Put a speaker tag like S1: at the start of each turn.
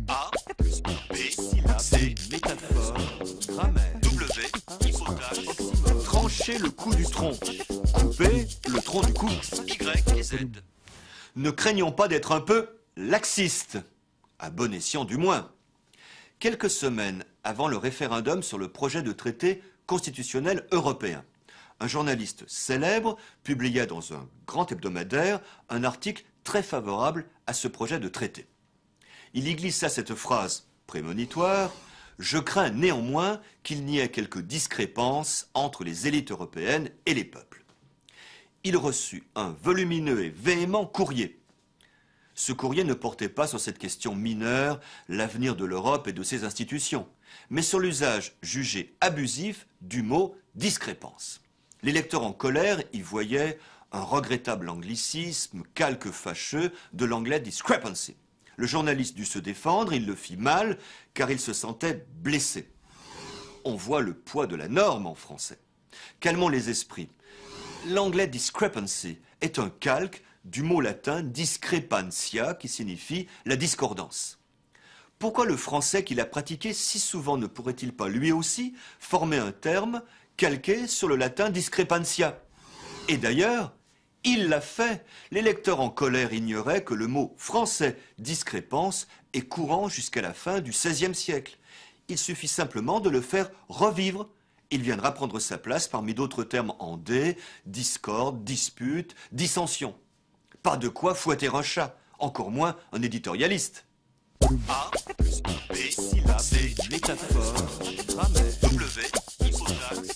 S1: A plus B, C, métaphore, grammaire, W, hypothèse, trancher le cou du tronc, couper le tronc du cou, Y et Z. Ne craignons pas d'être un peu laxistes, à bon escient du moins. Quelques semaines avant le référendum sur le projet de traité constitutionnel européen, un journaliste célèbre publia dans un grand hebdomadaire un article très favorable à ce projet de traité. Il y glissa cette phrase prémonitoire: « Je crains néanmoins qu'il n'y ait quelques discrépances entre les élites européennes et les peuples. » Il reçut un volumineux et véhément courrier. Ce courrier ne portait pas sur cette question mineure, l'avenir de l'Europe et de ses institutions, mais sur l'usage jugé abusif du mot « discrépance ». Les lecteurs en colère y voyaient un regrettable anglicisme, calque fâcheux de l'anglais « discrepancy ». Le journaliste dut se défendre, il le fit mal, car il se sentait blessé. On voit le poids de la norme en français. Calmons les esprits. L'anglais « discrepancy » est un calque du mot latin discrepantia, qui signifie la discordance. Pourquoi le français qui l'a pratiqué si souvent ne pourrait-il pas lui aussi former un terme calqué sur le latin discrepantia? Et d'ailleurs, il l'a fait. Les lecteurs en colère ignoraient que le mot français discrépance est courant jusqu'à la fin du XVIe siècle. Il suffit simplement de le faire revivre. Il viendra prendre sa place parmi d'autres termes en D, discorde, dispute, dissension. Pas de quoi fouetter un chat, encore moins un éditorialiste. A plus B, C, métaphore, grammaire, W, hypothèse.